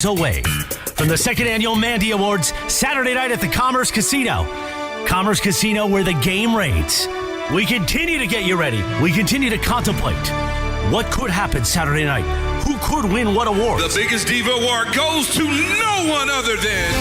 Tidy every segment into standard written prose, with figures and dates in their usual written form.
away from the second annual Mandy Awards, Saturday night at the Commerce Casino. Commerce Casino, where the game reigns. We continue to get you ready. We continue to contemplate what could happen Saturday night. Who could win what award? The biggest diva award goes to no one other than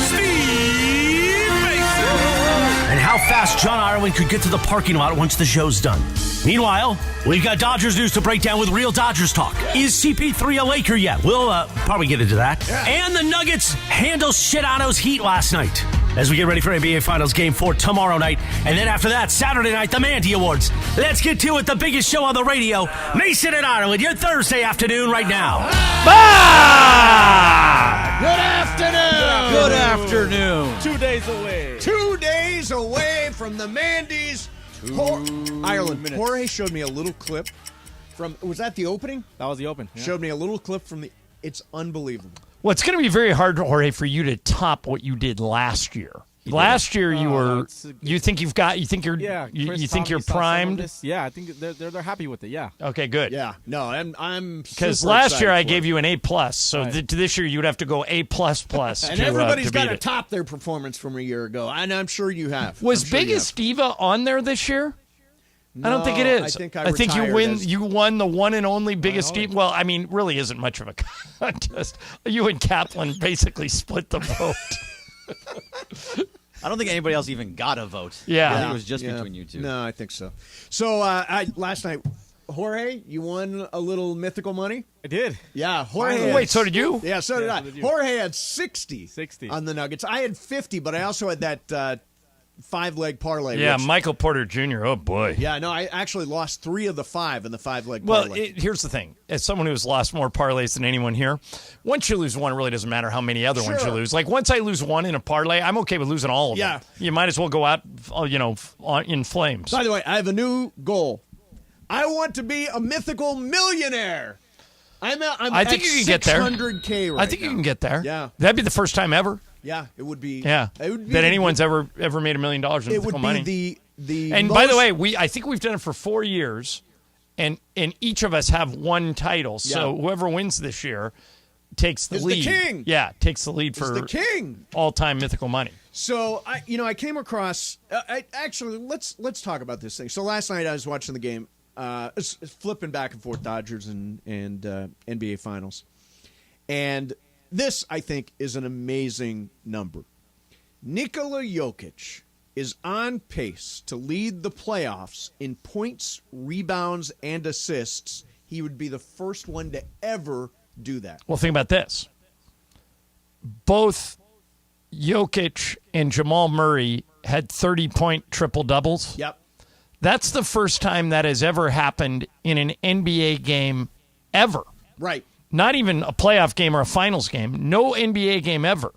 Steve Mason. And how fast John Ireland could get to the parking lot once the show's done. Meanwhile, we've got Dodgers news to break down with real Dodgers talk. Is CP3 a Laker yet? We'll probably get into that. Yeah. And the Nuggets handle Shidano's Heat last night as we get ready for NBA Finals Game 4 tomorrow night. And then after that, Saturday night, the Mandy Awards. Let's get to it, the biggest show on the radio. Mason and Ireland, your Thursday afternoon right now. Good afternoon. Good afternoon. 2 days away. 2 days away from the Mandy's. Ireland. Jorge showed me a little clip from, was that the opening? That was the open. Yeah. Showed me a little clip from it's unbelievable. Well, it's going to be very hard, Jorge, for you to top what you did last year. Last year, you think you're primed. Yeah, I think they're happy with it. Yeah. Okay, good. Yeah, no, I'm because last year I gave you an A+, so right. This year you would have to go A++. And everybody's got to top their performance from a year ago, and I'm sure you have. Was Biggest Diva on there this year? No, I don't think it is. I think you won the one and only Biggest Diva. Well, I mean, really isn't much of a contest. You and Kaplan basically split the vote. I don't think anybody else even got a vote. Yeah. I think it was just between you two. No, I think so. So last night, Jorge, you won a little mythical money? I did. Yeah, Jorge. Wait, so did you? Yeah, so did I. Jorge had 60 on the Nuggets. I had 50, but I also had that 5-leg parlay. Yeah, Michael Porter Jr., oh boy. Yeah, no, I actually lost 3 of the 5 in the 5-leg parlay. Well, here's the thing. As someone who's lost more parlays than anyone here, once you lose one, it really doesn't matter how many other ones you lose. Like, once I lose one in a parlay, I'm okay with losing all of them. You might as well go out, in flames. By the way, I have a new goal. I want to be a mythical millionaire. I think you can get there. 600K right I think now. you can get there. Yeah. That'd be the first time ever. Yeah, it would be. Yeah, it would be that anyone's ever made $1 million in mythical money. It would be the And by the way, I think we've done it for 4 years, and each of us have one title. So whoever wins this year takes the lead. The king. Yeah, takes the lead for the king. All-time mythical money. So I came across. Actually, let's talk about this thing. So last night I was watching the game, flipping back and forth, Dodgers and NBA Finals, and this, I think, is an amazing number. Nikola Jokic is on pace to lead the playoffs in points, rebounds, and assists. He would be the first one to ever do that. Well, think about this. Both Jokic and Jamal Murray had 30-point triple-doubles. Yep. That's the first time that has ever happened in an NBA game ever. Right. Not even a playoff game or a finals game. No NBA game ever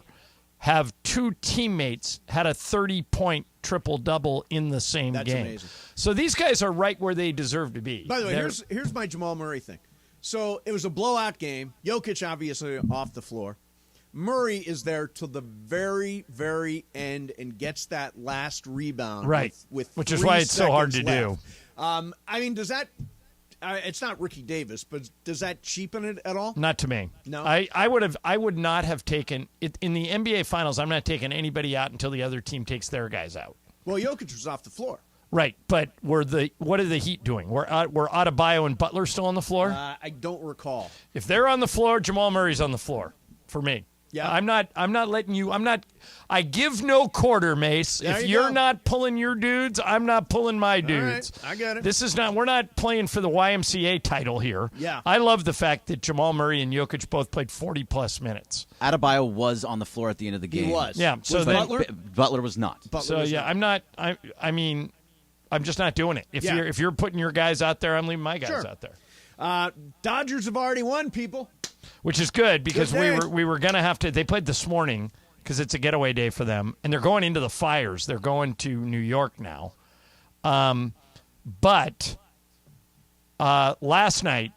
have two teammates had a 30-point triple-double in the same game. That's amazing. So these guys are right where they deserve to be. By the way, here's my Jamal Murray thing. So it was a blowout game. Jokic obviously off the floor. Murray is there till the very, very end and gets that last rebound. Right. With which is why it's so hard to do. I mean, does that... it's not Ricky Davis, but does that cheapen it at all? Not to me. No. I would not have taken it in the NBA Finals. I'm not taking anybody out until the other team takes their guys out. Well, Jokic was off the floor. Right, but what are the Heat doing? Were Adebayo and Butler still on the floor? I don't recall. If they're on the floor, Jamal Murray's on the floor for me. Yeah. I'm not letting you. I give no quarter, Mace. There if you you're go. not pulling your dudes, I'm not pulling my dudes. All right, I get it. We're not playing for the YMCA title here. Yeah. I love the fact that Jamal Murray and Jokic both played 40-plus minutes. Adebayo was on the floor at the end of the game. He was. Yeah. So Butler was not. I'm just not doing it. If you're putting your guys out there, I'm leaving my guys out there. Dodgers have already won, people. Which is good because Good day. we were going to have to – they played this morning because it's a getaway day for them, and they're going into the Fires. They're going to New York now. But last night,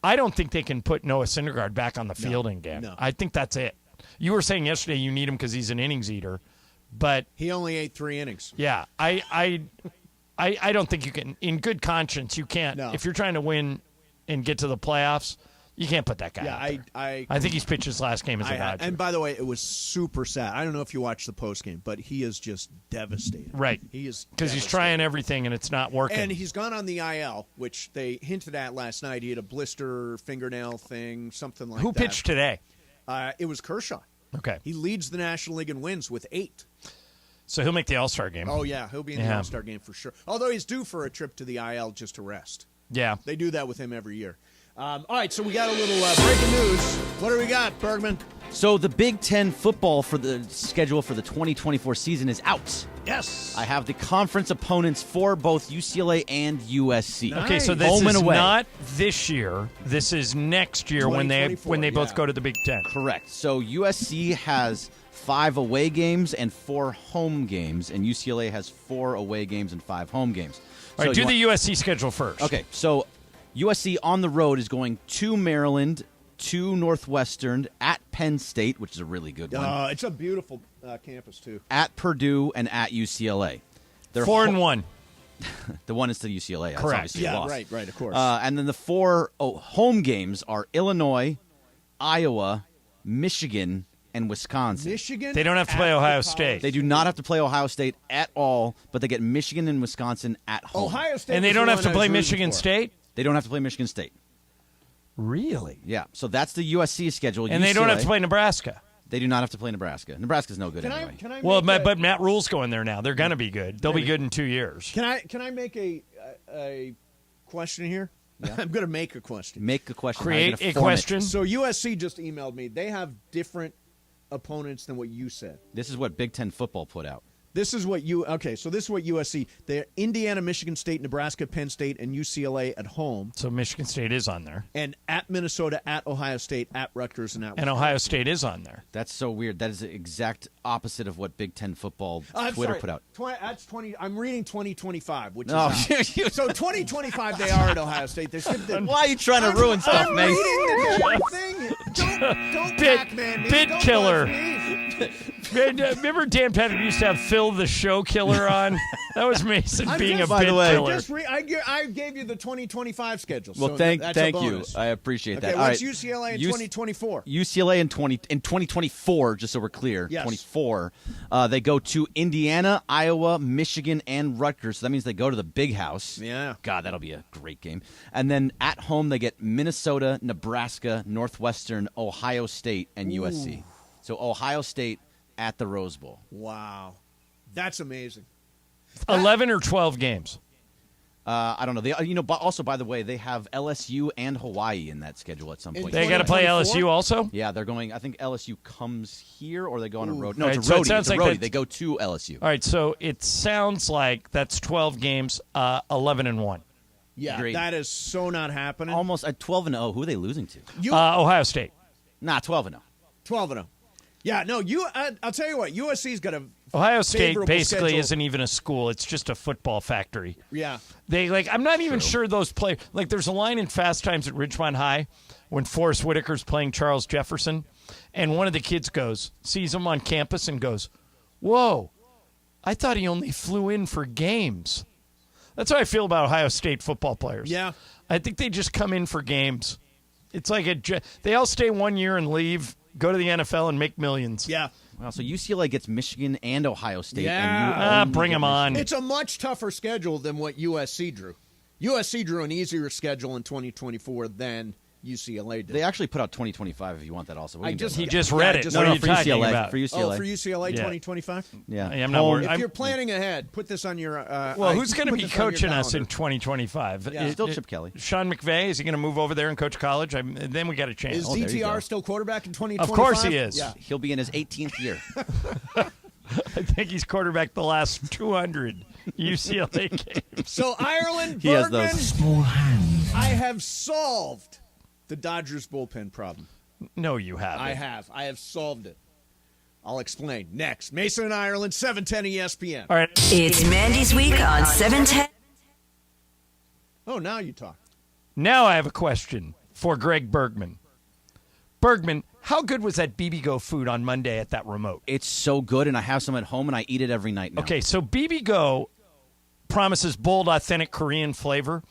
I don't think they can put Noah Syndergaard back on the field again. No. I think that's it. You were saying yesterday you need him because he's an innings eater, but he only ate 3 innings. Yeah, I don't think you can – in good conscience, you can't. No. If you're trying to win and get to the playoffs – You can't put that guy out there. I think he's pitched his last game as a Dodger. And by the way, it was super sad. I don't know if you watched the post game, but he is just devastated. Right. He is because he's trying everything and it's not working. And he's gone on the IL, which they hinted at last night. He had a blister fingernail thing, something like that. Who pitched today? It was Kershaw. Okay. He leads the National League in wins with 8. So he'll make the All-Star game. Oh, yeah. He'll be in the All-Star game for sure. Although he's due for a trip to the IL just to rest. Yeah. They do that with him every year. All right, so we got a little breaking news. What do we got, Bergman? So the Big Ten football for the schedule for the 2024 season is out. Yes. I have the conference opponents for both UCLA and USC. Nice. Okay, so this Home and is away. not this year. This is next year when they both go to the Big Ten. Correct. So USC has 5 away games and 4 home games, and UCLA has 4 away games and 5 home games. All right, do the USC schedule first. Okay, so USC on the road is going to Maryland, to Northwestern, at Penn State, which is a really good one. It's a beautiful campus, too. At Purdue and at UCLA. They're 4-1. The one is to UCLA. That's Correct. obviously a Yeah, loss. right, of course. And then the 4 home games are Illinois, Iowa, Michigan, and Wisconsin. Michigan? They don't have to play Ohio State. They do not have to play Ohio State at all, but they get Michigan and Wisconsin at home. Ohio State. And they was don't the have one to I play was rooting Michigan for. State? They don't have to play Michigan State. Really? Yeah, so that's the USC schedule. And they don't have to play Nebraska. They do not have to play Nebraska. Nebraska's no good Can anyway. I Well, make but Matt Rule's going there now. They're going to be good. They'll be good in 2 years. Can I make a question here? Yeah. I'm going to make a question. Make a question. Create a question. So USC just emailed me. They have different opponents than what you said. This is what Big Ten football put out. This is what USC. They're Indiana, Michigan State, Nebraska, Penn State, and UCLA at home. So Michigan State is on there. And at Minnesota, at Ohio State, at Rutgers, and at And Ohio State is on there. That's so weird. That is the exact opposite of what Big Ten football Twitter put out. That's 20. I'm reading 2025, which No, is out. So 2025 they are at Ohio State. They skipped it. why are you trying to ruin stuff, I'm Mace? reading the damn thing. Don't Pac-Man me. Bit Don't killer. buzz me. Remember Dan Patrick used to have Phil the Show Killer on? That was Mason being a by bit the way, killer. I gave you the 2025 schedule. Well, so thank that's a you. bonus. I appreciate Okay, that. All what's right. UCLA in 2024? UCLA in 2024, just so we're clear, Yes. 24, they go to Indiana, Iowa, Michigan, and Rutgers. So that means they go to the Big House. Yeah. God, that'll be a great game. And then at home, they get Minnesota, Nebraska, Northwestern, Ohio State, and USC. So Ohio State at the Rose Bowl. Wow. That's amazing. 11 or 12 games. I don't know. They, but also, by the way, they have LSU and Hawaii in that schedule at some point. They got to play 2024? LSU also? Yeah, they're going. I think LSU comes here, or they go on a road. No, Right, it's a so it roadie. sounds It's a like roadie. that- They go to LSU. All right, so it sounds like that's 12 games, 11-1. Yeah, Agreed. that is so not happening. Almost at 12-0. Who are they losing to? Ohio State. Nah, 12-0. 12-0. Yeah, no, I'll tell you what, USC's got a Ohio State favorable basically schedule. isn't even a school. It's just a football factory. Yeah. I'm not even sure those play. Like, there's a line in Fast Times at Ridgemont High when Forrest Whitaker's playing Charles Jefferson, and one of the kids sees him on campus and goes, "Whoa, I thought he only flew in for games." That's how I feel about Ohio State football players. Yeah. I think they just come in for games. It's like they all stay 1 year and leave, go to the NFL and make millions. Yeah. Well, so UCLA gets Michigan and Ohio State. Yeah. And you Bring only them get on. It's a much tougher schedule than what USC drew. USC drew an easier schedule in 2024 than UCLA did. They actually put out 2025 if you want that also. We can do He that. just read I it. just- What No, are you for talking UCLA. about? For UCLA. for UCLA Yeah. 2025? Yeah. I'm not worried. If you're planning ahead, put this on your Well, who's going to put be this on your coaching us in calendar. 2025? Yeah. Still Chip Kelly. Sean McVay, is he going to move over there and coach college? Then we got a chance. Is there you DTR go. still quarterback in 2025? Of course he is. Yeah. He'll be in his 18th year. I think he's quarterback the last 200 UCLA games. So Ireland, He has Bergman, those. I have solved the Dodgers bullpen problem. No, you haven't. I have solved it. I'll explain next. Mason and Ireland, 710 ESPN. All right. It's Mandy's Week on 710. Oh, now you talk. Now I have a question for Greg Bergman. Bergman, how good was that Bibigo food on Monday at that remote? It's so good, and I have some at home, and I eat it every night now. Okay, so Bibigo promises bold, authentic Korean flavor.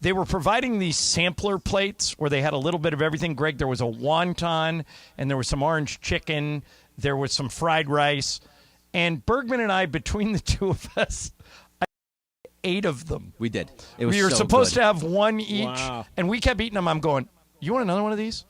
they were providing these sampler plates where they had a little bit of everything. Greg, there was a wonton, and there was some orange chicken. There was some fried rice. And Bergman and I, between the two of us, 8 of them. We did. It was we were so supposed good. to have one each, Wow. and we kept eating them. I'm going, you want another one of these?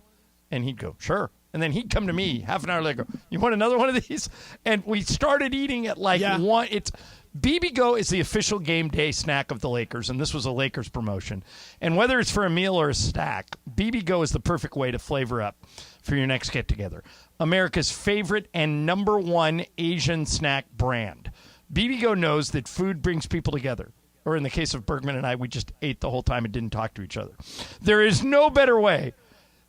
And he'd go, sure. And then he'd come to me half an hour later, you want another one of these? And we started eating at like one. It's Bibigo is the official game day snack of the Lakers, and this was a Lakers promotion. And whether it's for a meal or a snack, Bibigo is the perfect way to flavor up for your next get-together. America's favorite and number 1 Asian snack brand. Bibigo knows that food brings people together. Or in the case of Bergman and I, we just ate the whole time and didn't talk to each other. There is no better way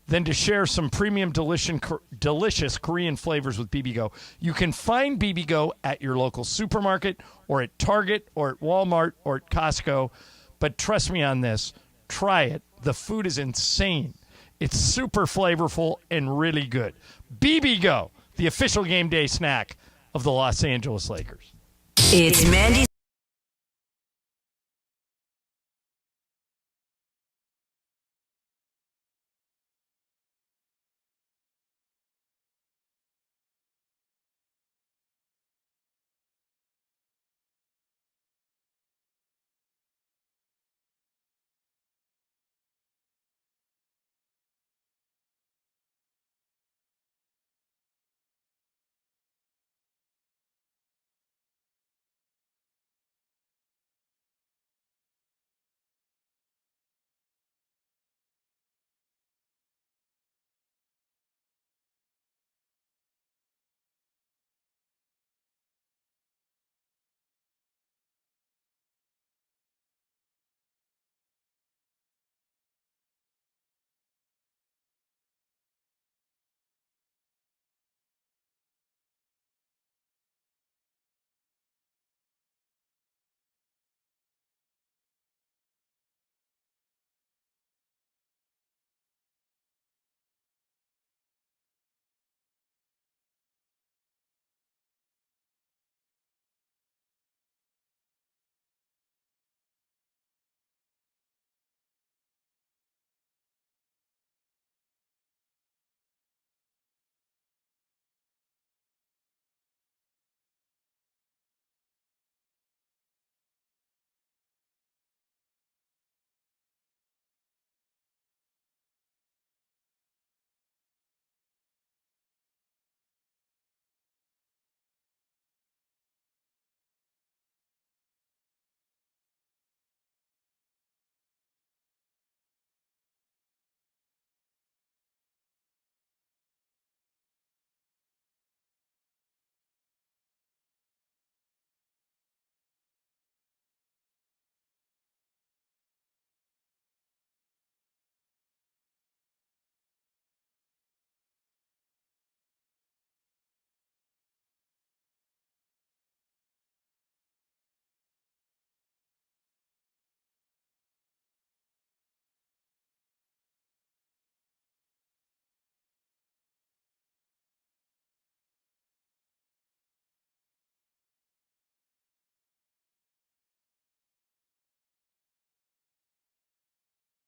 than to share some premium delicious Korean flavors with Bibigo. You can find Bibigo at your local supermarket or at Target or at Walmart or at Costco. But trust me on this. Try it. The food is insane. It's super flavorful and really good. Bibigo, the official game day snack of the Los Angeles Lakers. It's Mandy.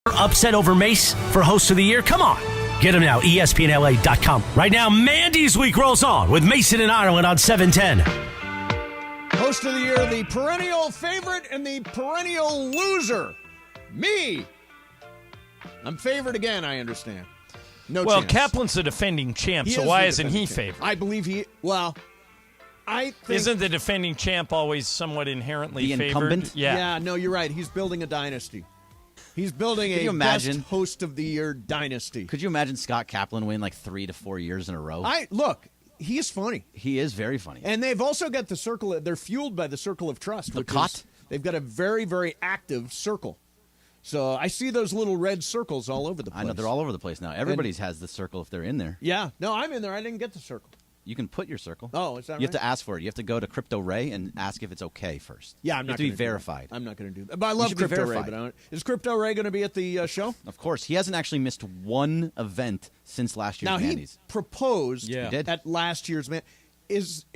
Upset over Mace for Host of the Year? Come on. Get him now, ESPNLA.com. Right now, Mandy's Week rolls on with Mason and Ireland on 710. Host of the Year, the perennial favorite and the perennial loser. Me. I'm favored again, I understand. No well, chance. Kaplan's the defending champ, He so is why the isn't he defending champ. favored? I believe he, well, I think. Isn't the defending champ always somewhat inherently The favored? incumbent? Yeah, no, you're right. He's building a dynasty. He's building Can a you imagine? best Host of the Year dynasty. Could you imagine Scott Kaplan win like 3 to 4 years in a row? Look, he is funny. He is very funny. And they've also got the circle, they're fueled by the circle of trust. The which cot? is- they've got a very, very active circle. So I see those little red circles all over the place. I know, they're all over the place now. Everybody's has the circle if they're in there. Yeah. No, I'm in there. I didn't get the circle. You can put your circle. Oh, is that You have right? to ask for it. You have to go to Crypto Ray and ask if it's okay first. Yeah, I'm You not have to be gonna do that. verified. I'm not going to do that. But I You love should be Crypto Ray. verified. But is Crypto Ray going to be at the show? Of course. He hasn't actually missed one event since last year's Now, he Mandy's. proposed Yeah. He did. at last year's Man.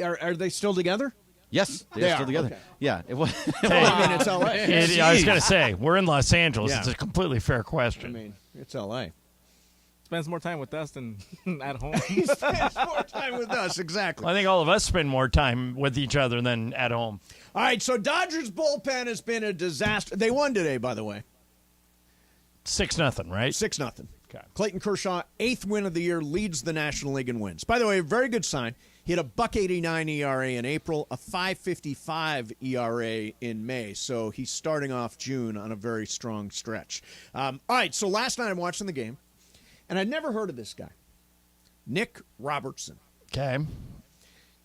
Are they still together? Yes, they're still together. Okay. Yeah, it was. I mean, it's L.A. I was going to say, we're in Los Angeles. Yeah. It's a completely fair question. I mean, it's L.A. Spends more time with us than at home. He spends more time with us, exactly. I think all of us spend more time with each other than at home. All right, so Dodgers bullpen has been a disaster. They won today, by the way. 6-0, right? 6-0. Okay. Clayton Kershaw, 8th win of the year, leads the National League in wins. By the way, a very good sign. He had a .189 ERA in April, a .555 ERA in May. So he's starting off June on a very strong stretch. All right, so last night I'm watching the game, and I'd never heard of this guy, Nick Robertson. Okay.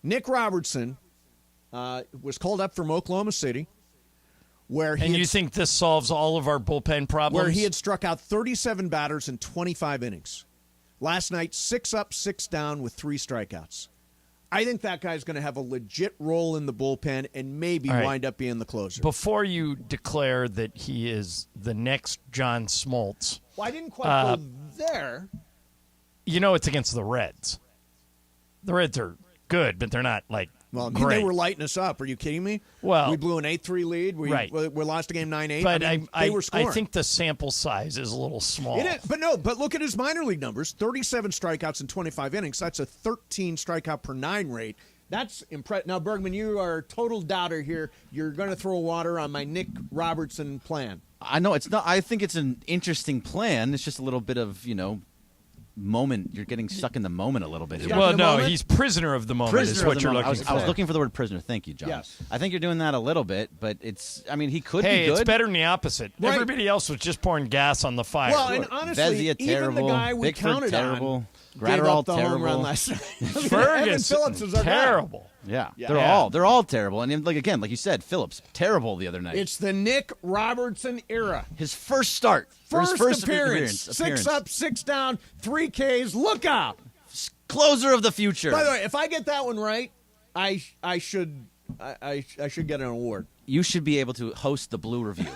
Nick Robertson was called up from Oklahoma City, where And you think this solves all of our bullpen problems? where he had struck out 37 batters in 25 innings. Last night, 6 up, 6 down with 3 strikeouts. I think that guy's going to have a legit role in the bullpen and maybe All right. wind up being the closer. Before you declare that he is the next John Smoltz, Well, I didn't quite go there. you know it's against the Reds. The Reds are good, but they're not, like, Well, I mean, great. they were lighting us up. Are you kidding me? Well- we blew an 8-3 lead. We Right. we lost a game 9-8. But I mean, they were scoring. I think the sample size is a little small. It is, but look at his minor league numbers: 37 strikeouts in 25 innings. That's a 13 strikeout per 9 rate. That's impressive. Now, Bergman, you are a total doubter here. You're going to throw water on my Nick Robertson plan. I know it's not. I think it's an interesting plan. It's just a little bit of moment. You're getting stuck in the moment a little bit here. Well, in the no, moment? he's prisoner of the moment is Prisoner of what the you're moment. looking for. I was looking for the word prisoner. Thank you, John. Yes. I think you're doing that a little bit, but it's. I mean, he could Hey, be good. it's better than the opposite. Right. Everybody else was just pouring gas on the fire. Well, and honestly, Vezina even terrible. the guy we Bickford counted terrible. on Gratterall gave up the home terrible. run last night. Evan Ferguson, Phillips is our guy. terrible. Yeah, Yeah. they're all terrible. And like you said, Phillips terrible the other night. It's the Nick Robertson era. his first start, or his First appearance. 6 up, 6 down, 3 Ks. Look out! closer of the future. By the way, if I get that one right, I should get an award. You should be able to host the Blue Review.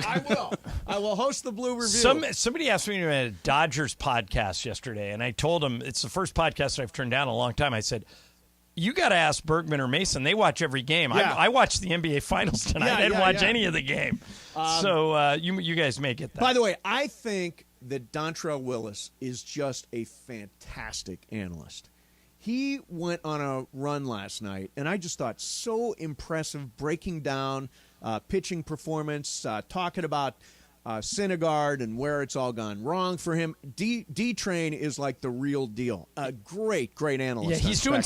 I will. I will host the Blue Review. Somebody asked me to a Dodgers podcast yesterday, and I told them it's the first podcast I've turned down in a long time. I said, you got to ask Bergman or Mason. They watch every game. Yeah. I watched the NBA Finals tonight. Yeah, I didn't yeah, watch yeah. any of the game. So you guys may get that. By the way, I think that Dontrell Willis is just a fantastic analyst. He went on a run last night, and I just thought so impressive, breaking down pitching performance, talking about Syndergaard and where it's all gone wrong for him. D-Train is like the real deal. A great analyst. yeah, he's doing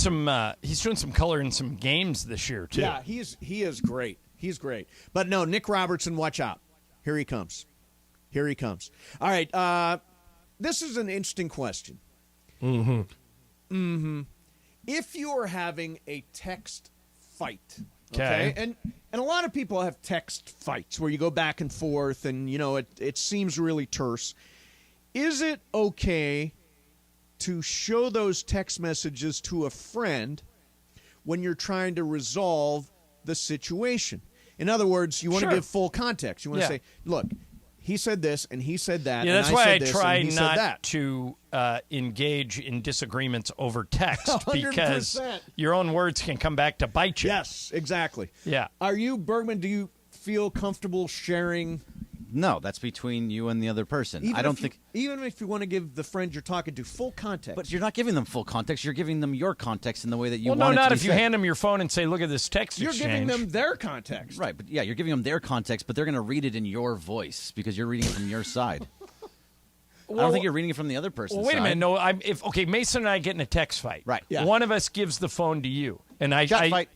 some color in some games this year too. Yeah, he is great. He's great. But no, Nick Robertson, watch out. Here he comes. All right, this is an interesting question. If you are having a text fight, okay? And a lot of people have text fights where you go back and forth and, it seems really terse. Is it okay to show those text messages to a friend when you're trying to resolve the situation? In other words, you want to Sure. give full context. You want to Yeah. say, look, he said this and he said that. Yeah, and that's why said I this, try and he said not that. to engage in disagreements over text 100%. because your own words can come back to bite you. Yes, exactly. Yeah. Are you, Bergman, do you feel comfortable sharing? No, that's between you and the other person. I don't think. Even if you want to give the friend you're talking to full context. But you're not giving them full context. You're giving them your context in the way that you Well, want no, it not to if be you said. hand them your phone and say, "Look at this text you're exchange." giving them their context. Right, but yeah, you're giving them their context, but they're going to read it in your voice because you're reading it from your side. I don't think you're reading it from the other person's Well, wait a side. minute. No, Mason and I get in a text fight. Right. Yeah. One of us gives the phone to you, and I Chat fight.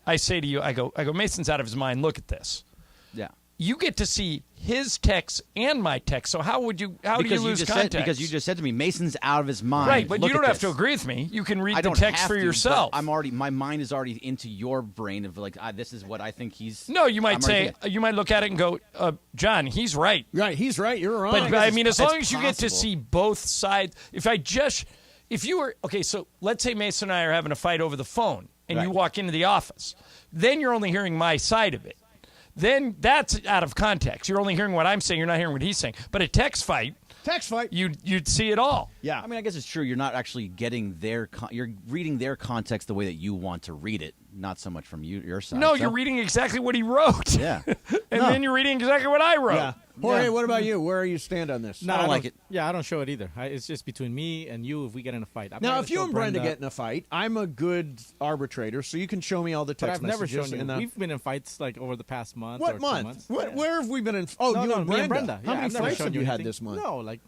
I say to you, I go, Mason's out of his mind. Look at this. Yeah. You get to see his text and my text. So how do you lose context? Because you just said to me, Mason's out of his mind. right, but Look you don't at have to this. agree with me. You can read I the don't text have for to, yourself. but my mind is already into your brain of like, this is what I think he's. No, you might I'm say, already thinking. you might look at it and go, John, he's right. Right, he's right. You're wrong. But I mean, as long as you get to possible. see both sides, if you were, okay, so let's say Mason and I are having a fight over the phone and you Right. walk into the office, then you're only hearing my side of it. Then that's out of context. You're only hearing what I'm saying. You're not hearing what he's saying. But a text fight, Text fight. You'd see it all. Yeah. I mean, I guess it's true. You're not actually getting you're reading their context the way that you want to read it, not so much from your side. No, you're reading exactly what he wrote. Yeah. And then you're reading exactly what I wrote. Yeah. Jorge, what about you? Where are you stand on this? No, I don't like it. Yeah, I don't show it either. It's just between me and you if we get in a fight. I'm not Now, gonna if you show and Brenda get in a fight, I'm a good arbitrator, so you can show me all the but text I've never messages. shown you. We've been in fights like over the past month. What or 2 month? months. Where have we been in? Oh, No, you no, and me Brenda. and Brenda. How Yeah, many I've never fights shown have you had anything. this month? No, like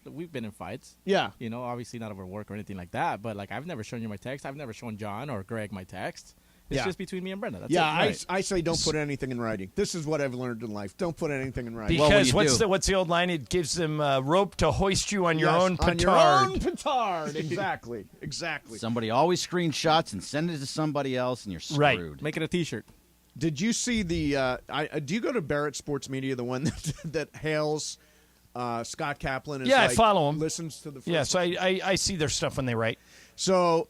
we've been in fights. Yeah. Obviously not over work or anything like that. But like I've never shown you my text. I've never shown John or Greg my text. It's just between me and Brenda. That's Yeah, it. I say don't put anything in writing. This is what I've learned in life. Don't put anything in writing. Because Well, what's the old line? It gives them rope to hoist you on your Yes, own petard. On your own petard. Exactly. Exactly. Somebody always screenshots and send it to somebody else, and you're screwed. Right. Make it a T-shirt. Did you see the? Do you go to Barrett Sports Media, the one that hails Scott Kaplan? Is Yeah, I follow him. Listens to the. First Yeah, so I see their stuff when they write. So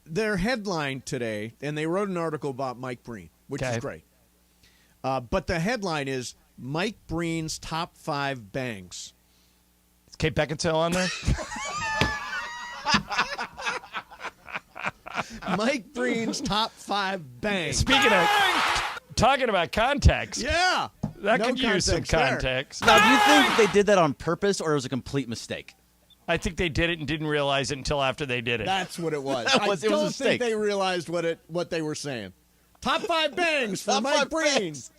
their headline today, and they wrote an article about Mike Breen, which is great. But the headline is Mike Breen's top 5 bangs. Is Kate Beckinsale on there? Mike Breen's top 5 bangs. Speaking of talking about context, Yeah. that No could use some context there. context. Now, do you think they did that on purpose, or it was a complete mistake? I think they did it and didn't realize it until after they did it. That's what it was. It was I a don't mistake. think they realized what they were saying. Top 5 bangs for Top Mike 5 Breen. bangs.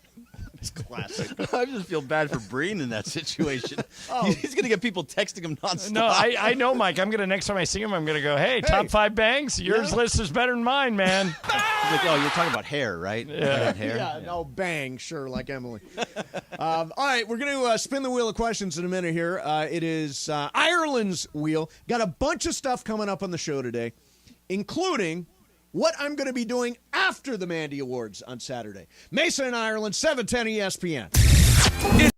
It's classic. I just feel bad for Breen in that situation. He's going to get people texting him nonstop. No, I know, Mike. I'm gonna next time I see him, I'm gonna go, hey, top 5 bangs. Yours list is better than mine, man. He's like, oh, you're talking about hair, right? Yeah. Hair? Yeah, no, bang, sure, like Emily. All right, we're going to spin the wheel of questions in a minute here. It is Ireland's wheel. Got a bunch of stuff coming up on the show today, including what I'm going to be doing after the Mandy Awards on Saturday. Mason and Ireland, 710 ESPN.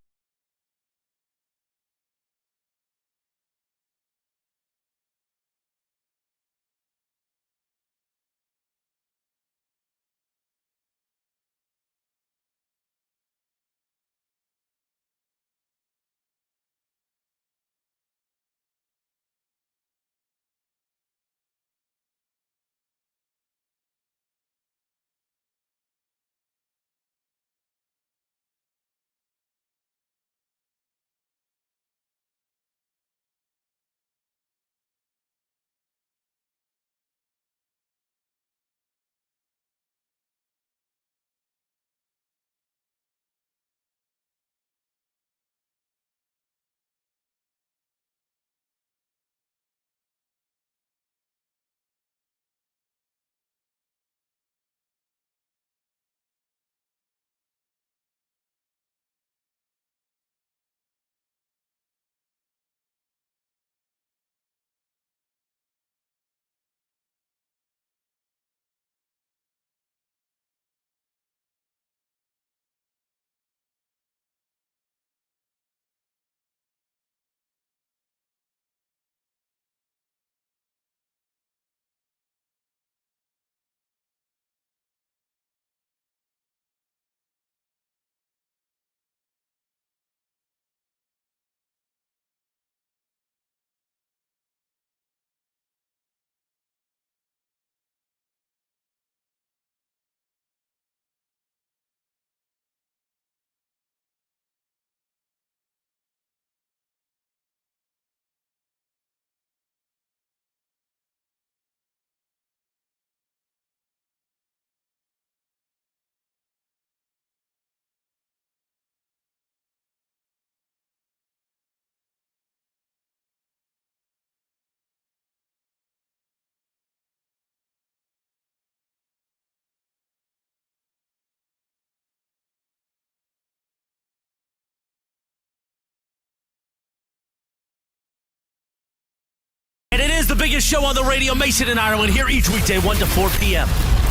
And it is the biggest show on the radio, Mason and Ireland, here each weekday, 1 to 4 p.m.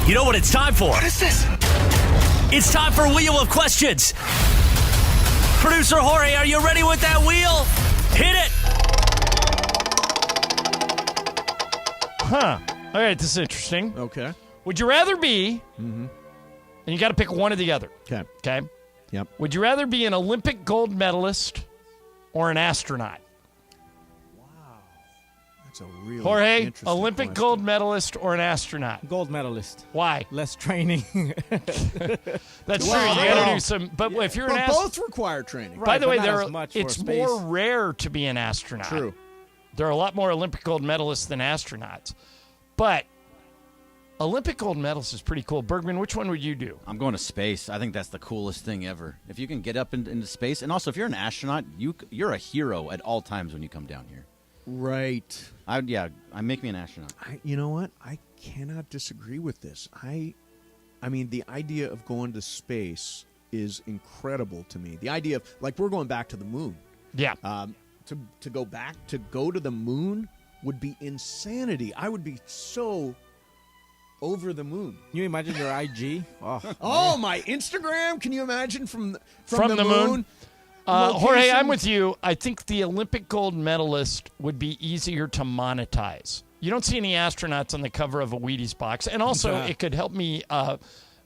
You know what it's time for? What is this? It's time for Wheel of Questions. Producer Jorge, are you ready with that wheel? Hit it! Huh. All right, this is interesting. Okay. Would you rather be, and you got to pick one or the other, Okay. okay? Yep. Would you rather be an Olympic gold medalist or an astronaut? That's a really Jorge, interesting Olympic question. gold medalist or an astronaut? Gold medalist. Why? Less training. That's true. You Well, got to do some. But if you're an But astronaut, both require training. by the but way, not as much for it's space. more rare to be an astronaut. True. There are a lot more Olympic gold medalists than astronauts. But Olympic gold medalist is pretty cool. Bergman, which one would you do? I'm going to space. I think that's the coolest thing ever. If you can get up into space, and also if you're an astronaut, you're a hero at all times when you come down here. Right. Make me an astronaut. You know what? I cannot disagree with this. I mean, the idea of going to space is incredible to me. The idea of, like, we're going back to the moon. Yeah. To go to the moon would be insanity. I would be so over the moon. Can you imagine your IG? Oh, my Instagram! Can you imagine from the moon? Jorge, Location? I'm with you. I think the Olympic gold medalist would be easier to monetize. You don't see any astronauts on the cover of a Wheaties box. And also, it could help me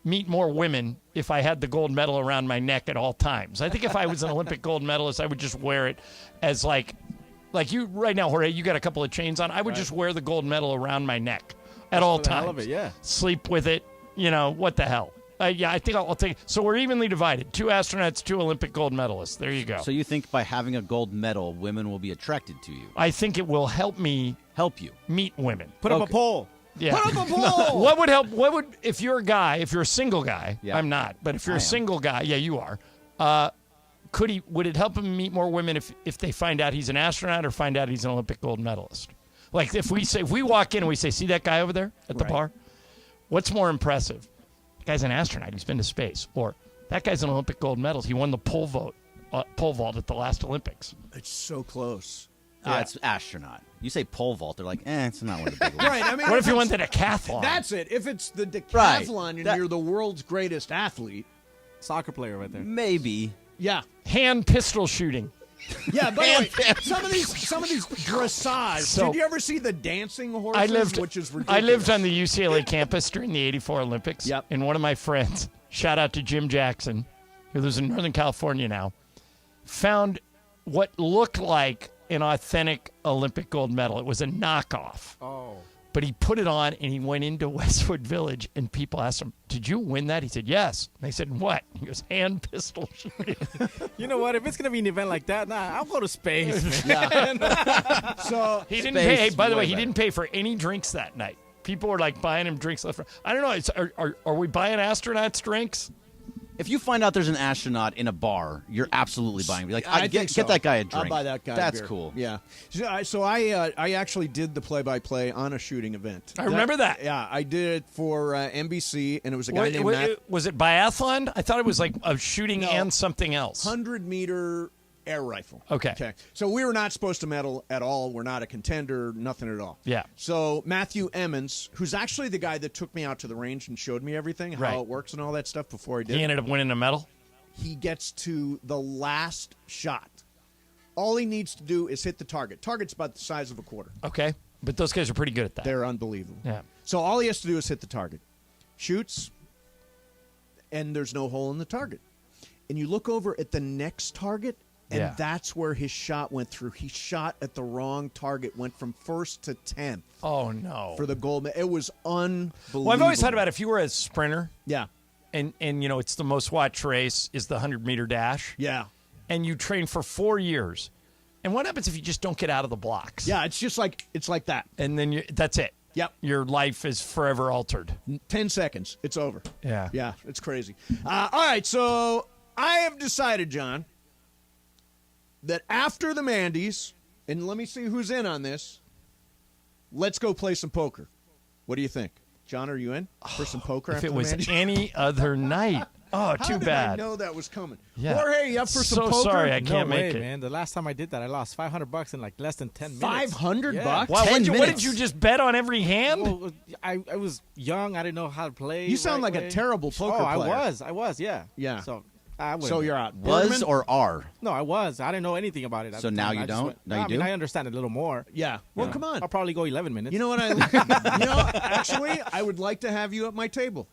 meet more women if I had the gold medal around my neck at all times. I think if I was an Olympic gold medalist, I would just wear it as like you right now, Jorge, you got a couple of chains on. I would just wear the gold medal around my neck at all for the times. hell of it, yeah. Sleep with it. What the hell? I think I'll take. So we're evenly divided. 2 astronauts, 2 Olympic gold medalists. There you go. So you think by having a gold medal, women will be attracted to you? I think it will help me meet women. Put up a poll. Yeah. Put up a poll! What would help? If you're a guy, if you're a single guy, Yeah. I'm not, but if you're I a am. single guy, yeah, you are. Would it help him meet more women if they find out he's an astronaut or find out he's an Olympic gold medalist? Like if we walk in and we say, see that guy over there at the bar? What's more impressive? That guy's an astronaut. He's been to space. Or that guy's an Olympic gold medalist. He won the pole vault at the last Olympics. It's so close. It's astronaut. You say pole vault, they're like, it's not one of the big ones. Right. I mean, What if he won the decathlon? That's it. If it's the decathlon Right. and That- you're the world's greatest athlete, Soccer player right there. Maybe. yeah. hand pistol shooting. Yeah, by the way, some of these dressage. So- Did you ever see the dancing horses? Which is ridiculous. I lived on the UCLA campus during the '84 Olympics. Yep. And one of my friends, shout out to Jim Jackson, who lives in Northern California now, found what looked like an authentic Olympic gold medal. It was a knockoff. Oh. But he put it on and he went into Westwood Village and people asked him, "Did you win that?" He said, "Yes." And they said, "What?" He goes, "Hand pistol shooting." You know what? If it's going to be an event like that, I'll go to space, man. So He didn't Space pay. By the way way, he better. didn't pay for any drinks that night. People were like buying him drinks left. I don't know. Are we buying astronauts drinks? If you find out there's an astronaut in a bar, you're absolutely buying. Be like, I get think so. that guy a drink. I'll buy that guy. a That's beer. cool. Yeah. So I actually did the play-by-play on a shooting event. I remember that. Yeah, I did it for NBC, and it was a guy named Matt. Was it biathlon? I thought it was like a shooting and something else. 100-meter air rifle. Okay. So we were not supposed to medal at all. We're not a contender, nothing at all. Yeah. So Matthew Emmons, who's actually the guy that took me out to the range and showed me everything, how Right. it works and all that stuff before I did He it. ended up winning a medal. He gets to the last shot. All he needs to do is hit the target. Target's about the size of a quarter. Okay. But those guys are pretty good at that. They're unbelievable. Yeah. So all he has to do is hit the target. Shoots, and there's no hole in the target. And you look over at the next target, and Yeah. that's where his shot went through. He shot at the wrong target, went from 1st to 10th Oh, no. for the gold medal. It was unbelievable. Well, I've always thought about if you were a sprinter, Yeah. and it's the most watched race is the 100-meter dash, Yeah. and you train for 4 years. And what happens if you just don't get out of the blocks? Yeah, it's just like that. And then that's it. Yep. Your life is forever altered. 10 seconds. It's over. Yeah. Yeah, it's crazy. All right, so I have decided, John, that after the Mandy's, and let me see who's in on this, let's go play some poker. What do you think? John, are you in for some poker If after it the was Mandy's? any other night. Oh, How too did bad. I know that was coming? Yeah. Jorge, you up for some So poker? sorry, I No can't way, make it. man. The last time I did that, I lost $500 in like less than 10 minutes. 500 Yeah. bucks? Wow, 10 what did minutes. you just bet on every hand? Well, I was young. I didn't know how to play. You sound right like a way. terrible poker I player. I was, yeah. Yeah. So I wouldn't So be. you're out. Was Bergman? or are? No, I was. I didn't know anything about it. At So the now time. you I just don't? went- Now you I mean, do? I understand it a little more. Yeah. Well, Yeah. come on. I'll probably go 11 minutes. You know what actually, I would like to have you at my table.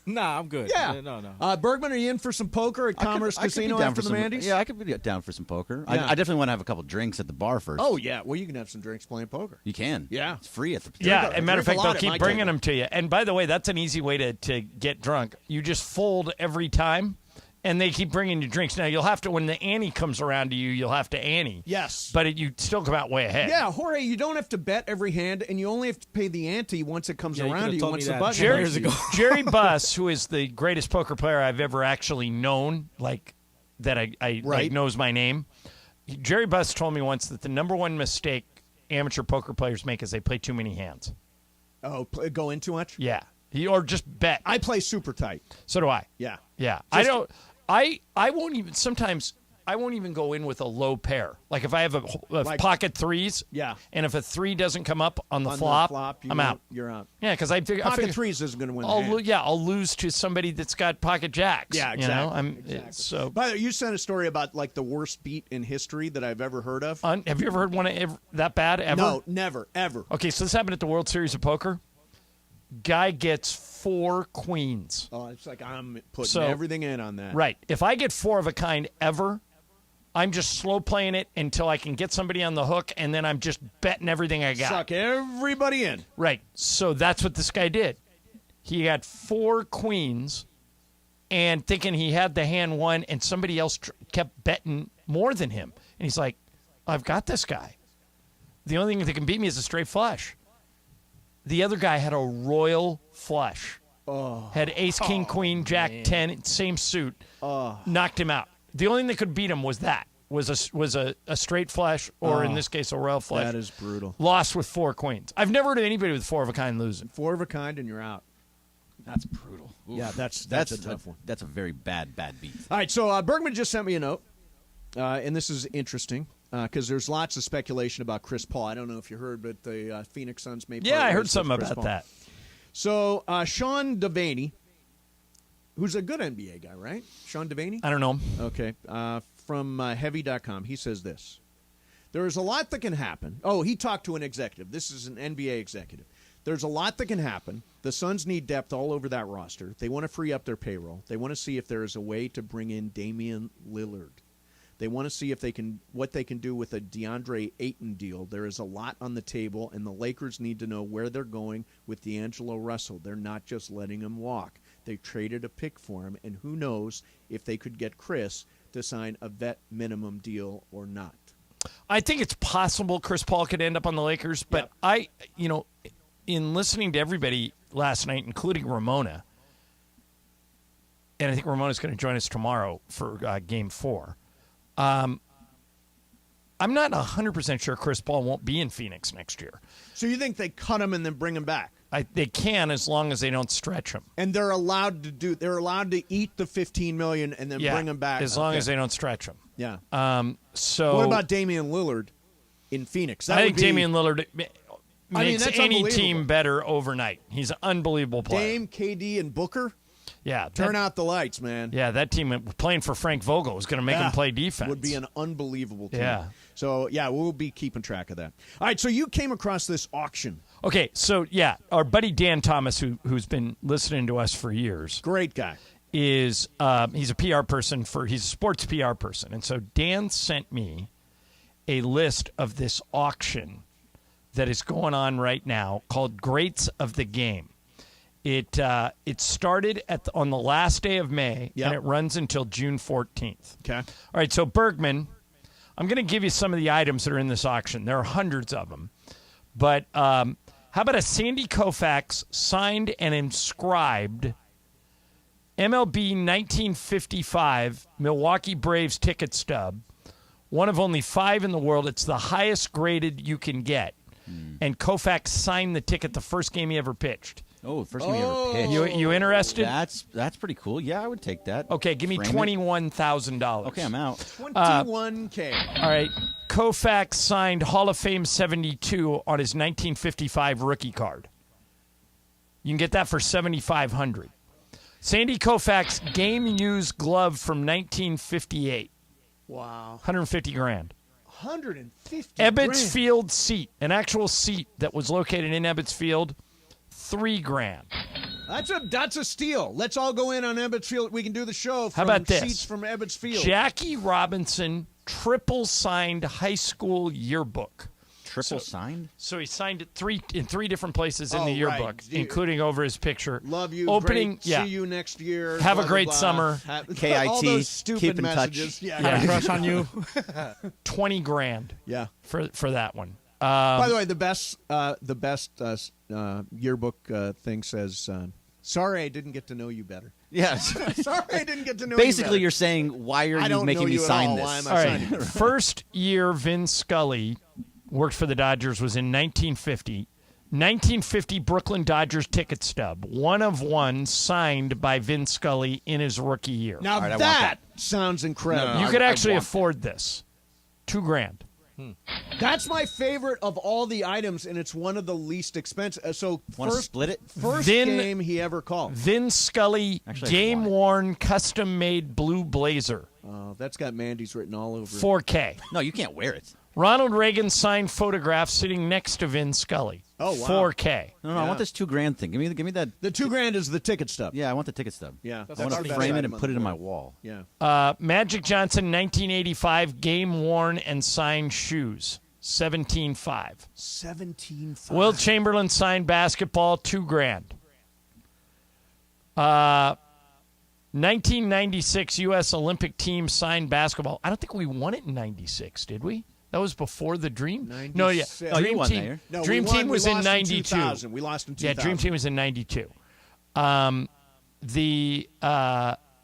Nah, I'm good. Yeah. No. Bergman, are you in for some poker at Commerce Casino after the Mandy's? Yeah, I could be down for some poker. Yeah. I definitely want to have a couple drinks at the bar first. Oh, yeah. Well, you can have some drinks playing poker. You can. Yeah. It's free at the Yeah, as a matter of fact, they'll at my keep bringing table. them to you. And by the way, that's an easy way to get drunk. You just fold every time, and they keep bringing you drinks. Now, you'll have to, when the ante comes around to you, you'll have to ante. Yes. But you still come out way ahead. Yeah, Jorge, you don't have to bet every hand, and you only have to pay the ante once it comes Yeah, you around could've to you, told once me the that button Jerry, hits you. Jerry Buss, who is the greatest poker player I've ever actually known, like that I Right. like, knows my name. Jerry Buss told me once that the number one mistake amateur poker players make is they play too many hands. Oh, go in too much? Yeah. Or just bet. I play super tight. So do I. Yeah. Yeah. I don't. I won't even. Sometimes I won't even go in with a low pair. Like if I have a Like- pocket threes. Yeah. And if a 3 doesn't come up on the On flop, the flop, I'm out. You're out. Yeah, because I figure Pocket threes isn't going to win the hand. I'll lose to somebody that's got pocket jacks. Yeah, You exactly. know? Exactly. So. By the way, you sent a story about like the worst beat in history that I've ever heard of. Have you ever heard one that bad ever? No, never, ever. Okay, so this happened at the World Series of Poker. Guy gets 4 queens. Oh, it's like I'm putting So- everything in on that. Right. If I get 4 of a kind ever, I'm just slow playing it until I can get somebody on the hook, and then I'm just betting everything I got. Suck everybody in. Right. So that's what this guy did. He had 4 queens, and thinking he had the hand won, and somebody else kept betting more than him. And he's like, I've got this guy. The only thing that can beat me is a straight flush. The other guy had a royal flush. Had ace, king, queen, jack, 10, same suit. Knocked him out. The only thing that could beat him was a straight flush, or in this case, a royal flush. That is brutal. Lost with 4 queens. I've never heard of anybody with 4 of a kind losing. 4 of a kind and you're out. That's brutal. Yeah, that's a tough one. That's a very bad beat. All right, so Bergman just sent me a note, and this is interesting because there's lots of speculation about Chris Paul. I don't know if you heard, but the Phoenix Suns may. Yeah, I heard with something Chris about Paul. that. So Sean Devaney, who's a good NBA guy, right? Sean Devaney? I don't know. Okay, from Heavy.com, he says this. There is a lot that can happen. Oh, he talked to an executive. This is an NBA executive. There's a lot that can happen. The Suns need depth all over that roster. They want to free up their payroll. They want to see if there is a way to bring in Damian Lillard. They want to see if what they can do with a DeAndre Ayton deal. There is a lot on the table, and the Lakers need to know where they're going with D'Angelo Russell. They're not just letting him walk. They traded a pick for him, and who knows if they could get Chris to sign a vet minimum deal or not. I think it's possible Chris Paul could end up on the Lakers, but in listening to everybody last night, including Ramona, and I think Ramona's going to join us tomorrow for Game 4, I'm not 100% sure Chris Paul won't be in Phoenix next year. So you think they cut him and then bring him back? They can, as long as they don't stretch him. And they're allowed to eat the $15 million and then bring him back as long as they don't stretch him. Yeah. So what about Damian Lillard in Phoenix? I think Damian Lillard makes that's any unbelievable. team better overnight. He's an unbelievable player. Dame, KD, and Booker. Yeah, Turn out the lights, man. Yeah, that team playing for Frank Vogel was going to make him play defense. Would be an unbelievable team. Yeah. So, we'll be keeping track of that. All right, so you came across this auction. Okay, so, our buddy Dan Thomas, who's been listening to us for years. Great guy. He's a PR person he's a sports PR person. And so Dan sent me a list of this auction that is going on right now called Greats of the Game. It started on the last day of May, and it runs until June 14th. Okay. All right, so Bergman, I'm going to give you some of the items that are in this auction. There are hundreds of them. But how about a Sandy Koufax signed and inscribed MLB 1955 Milwaukee Braves ticket stub, one of only 5 in the world. It's the highest graded you can get. And Koufax signed the ticket the first game he ever pitched. Oh, the first game he ever pitched. You interested? That's pretty cool. Yeah, I would take that. Okay, give me $21,000. Okay, I'm out. $21K. All right. Koufax signed Hall of Fame 72 on his 1955 rookie card. You can get that for $7,500. Sandy Koufax game-used glove from 1958. Wow. $150,000. 150 Ebbets grand. Field seat, an actual seat that was located in Ebbets Field, $3,000. That's a steal. Let's all go in on Ebbets Field. We can do the show from How about this? seats from Ebbets Field. Jackie Robinson triple signed high school yearbook. Triple signed? So he signed it in three different places in the yearbook, right. including over his picture. Love you. Opening. Great. Yeah. See you next year. Have blah, a great blah, summer. KIT. All those stupid Keep in messages. touch. Yeah. Had a crush on you. $20,000. Yeah. For that one. By the way, the best yearbook thing says, "Sorry, I didn't get to know you better." Yeah. Sorry, I didn't get to know Basically, you you're saying, why are I you don't making know me you at sign all. this? Why am I All signing right. it? First year Vin Scully worked for the Dodgers was in 1950. 1950 Brooklyn Dodgers ticket stub. One of one signed by Vin Scully in his rookie year. Now right, I want that sounds incredible. No, you could I actually want afford this. $2,000. That's my favorite of all the items, and it's one of the least expensive. So Want to first, split it? first Vin- game he ever called. Vin Scully Actually, I game want it. worn custom made blue blazer. That's got Mandy's written all over it. 4K. No, you can't wear it. Ronald Reagan signed photograph sitting next to Vin Scully. Oh, wow. 4K. No, I want this $2,000 thing. Give me that. The $2,000 is the ticket stub. Yeah, I want the ticket stub. Yeah. I want to frame it and put it in my wall. Yeah. Magic Johnson 1985 game worn and signed shoes. 17.5. 17.5. Will Chamberlain signed basketball. $2,000. 1996 U.S. Olympic team signed basketball. I don't think we won it in '96, did we? That was before the Dream. 96. No, yeah. Oh, you Dream won team. that year. No, Dream we won, team we was in lost '92. 2000. We lost in 2000. Yeah, Dream team was in '92.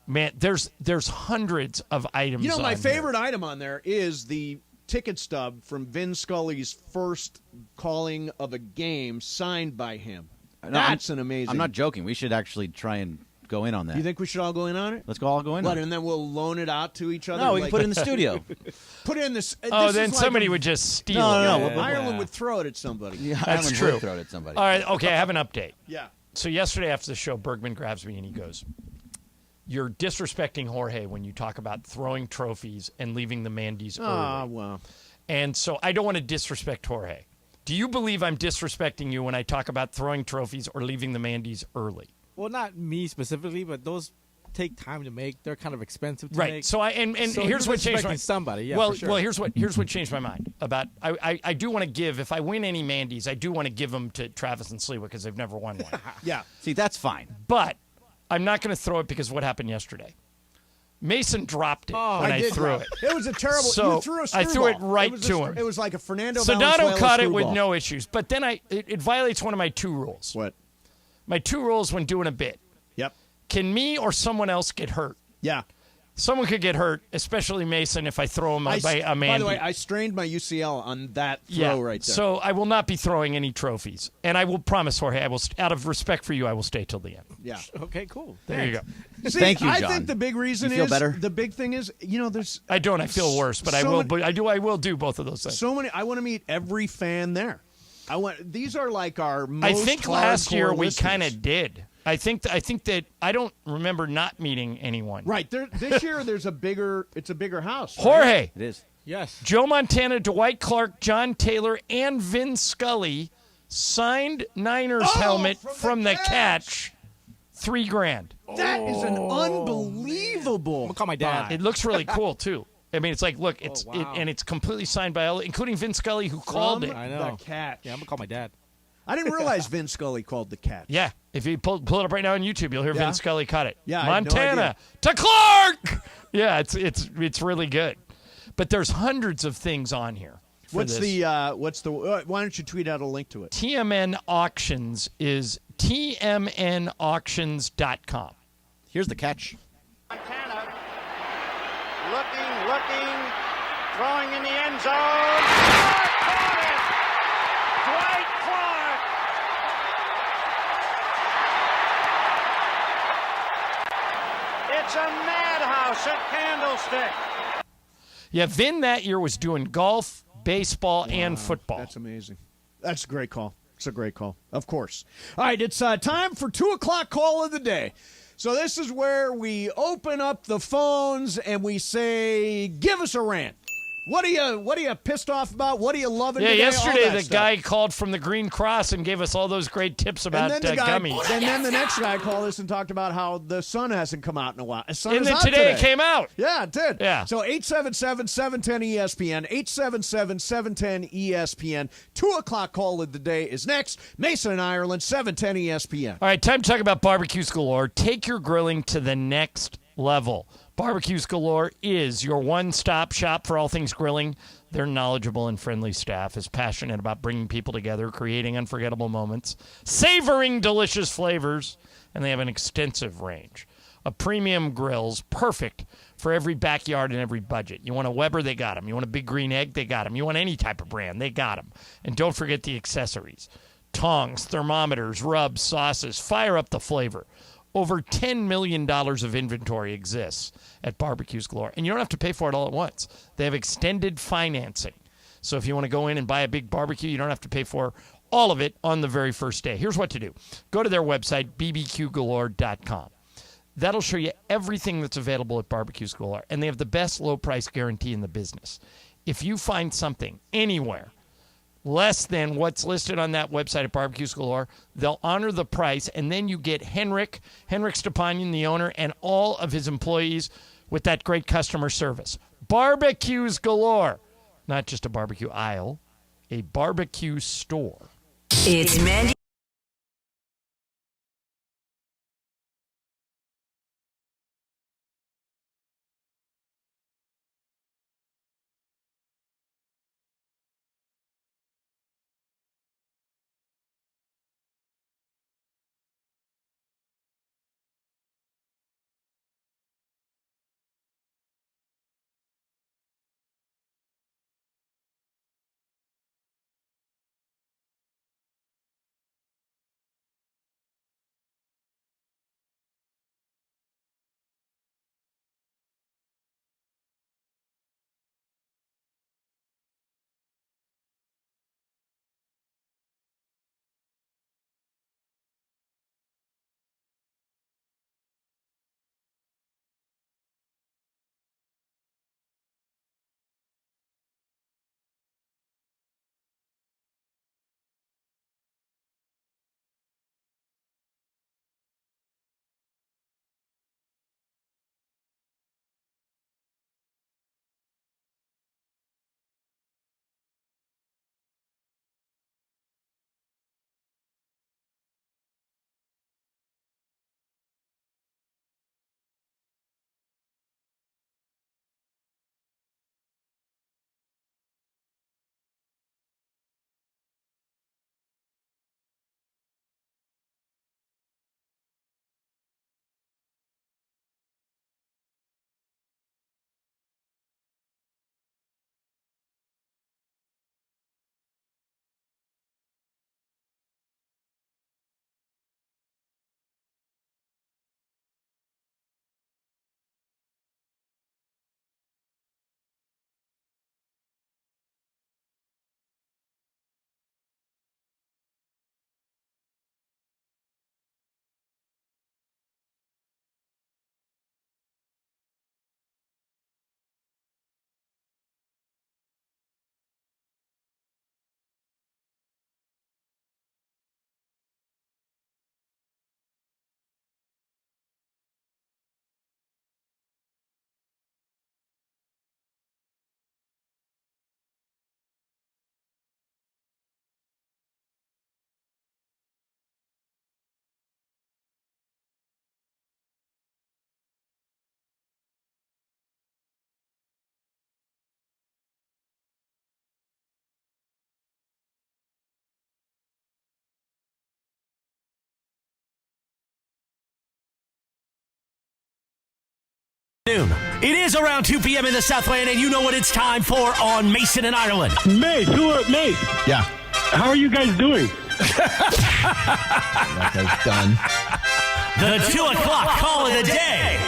Man, there's hundreds of items. You know, my on favorite item on there is the ticket stub from Vin Scully's first calling of a game signed by him. No, That's an amazing. I'm not joking. We should actually try and go in on that. You think we should all go in on it? Let's all go in What, on it. and then we'll loan it out to each other? No, we can like- put it in the studio. Put it in this. Oh, this then is like somebody a- would just steal No, it. no, Yeah, Ireland would throw it at somebody. Yeah, That's Ireland true. would throw it at somebody. All right, okay, I have an update. Yeah. So yesterday after the show, Bergman grabs me and he goes, "You're disrespecting Jorge when you talk about throwing trophies and leaving the Mandy's Ah, early." well. And so I don't want to disrespect Jorge. Do you believe I'm disrespecting you when I talk about throwing trophies or leaving the Mandy's early? Well, not me specifically, but those take time to make. They're kind of expensive to Right. make. So and So here's you're what changed my disrespecting somebody. Yeah, well, for sure. well, here's what changed my mind about. I do want to give, if I win any Mandy's, I do want to give them to Travis and Sliwa because they've never won one. Yeah. See, that's fine. But I'm not going to throw it because of what happened yesterday. Mason dropped it when I did threw drop it. It was a terrible. So, you threw a I threw it screwball. right was a to screw- him. It was like a Fernando Sonato Valenzuela caught it with screwball. no issues. But then it violates one of my two rules. What? My two rules when doing a bit. Yep. Can me or someone else get hurt? Yeah. Someone could get hurt, especially Mason, if I throw him by a Mandy. By the way, I strained my UCL on that throw right there. So I will not be throwing any trophies. And I will promise, Jorge, I will, out of respect for you, I will stay till the end. yeah. Okay, cool. There you go. See, Thank you, I John. think the big reason You feel is better? the big thing is, there's I don't. I feel worse, but I So will. many- But I will do both of those things. so many. I want to meet every fan there. These are like our most I think last year hardcore we listeners. kind of did. I think that I don't remember not meeting anyone. Right. This year it's a bigger house. right? Jorge, It is. Yes. Joe Montana, Dwight Clark, John Taylor, and Vin Scully signed Niners helmet from the catch. $3,000. That is an unbelievable. I'm gonna call my dad. It looks really cool too. I mean, it's like, look, it's wow. and it's completely signed by all, including Vin Scully, who called it. I know. The catch. Yeah, I'm gonna call my dad. I didn't realize Vin Scully called the catch. Yeah, if you pull it up right now on YouTube, you'll hear Yeah? Vin Scully cut it. Yeah, I had no Montana idea. to Clark. Yeah, it's really good. But there's hundreds of things on here. for this. Why don't you tweet out a link to it? TMN Auctions is tmnauctions.com. Here's the catch. Montana looking, throwing in the end zone. Clark caught it! Dwight Clark! It's a madhouse at Candlestick. Yeah, Vin that year was doing golf, baseball, and football. That's amazing. That's a great call. It's a great call. Of course. All right, it's time for 2 o'clock call of the day. So this is where we open up the phones and we say, give us a rant. What are you pissed off about? What are you loving Yeah, today? yesterday the stuff. guy called from the Green Cross and gave us all those great tips about gummies. And then the next guy called us and talked about how the sun hasn't come out in a while. The sun And is then out today it came out. Yeah, it did. Yeah. So 877-710-ESPN, 877-710-ESPN. 2 o'clock call of the day is next. Mason and Ireland, 710 ESPN. All right, time to talk about Barbecues Galore. Take your grilling to the next level. Barbecues Galore is your one-stop shop for all things grilling. Their knowledgeable and friendly staff is passionate about bringing people together, creating unforgettable moments, savoring delicious flavors, and they have an extensive range of premium grills, perfect for every backyard and every budget. You want a Weber, they got them. You want a Big Green Egg, they got them. You want any type of brand, they got them. And don't forget the accessories. Tongs, thermometers, rubs, sauces, fire up the flavor. Over $10 million of inventory exists at Barbecues Galore, and you don't have to pay for it all at once. They have extended financing. So if you want to go in and buy a big barbecue, you don't have to pay for all of it on the very first day. Here's what to do. Go to their website, bbqgalore.com. That'll show you everything that's available at Barbecues Galore, and they have the best low price guarantee in the business. If you find something anywhere less than what's listed on that website at Barbecues Galore, they'll honor the price, and then you get Henrik Stepanian, the owner, and all of his employees with that great customer service. Barbecues Galore. Not just a barbecue aisle, a barbecue store. It's Mandy. It is around 2 p.m. in the Southland, and you know what it's time for on Mason and Ireland. Mace, Yeah. how are you guys doing? That guy's done. The 2 o'clock call of the day.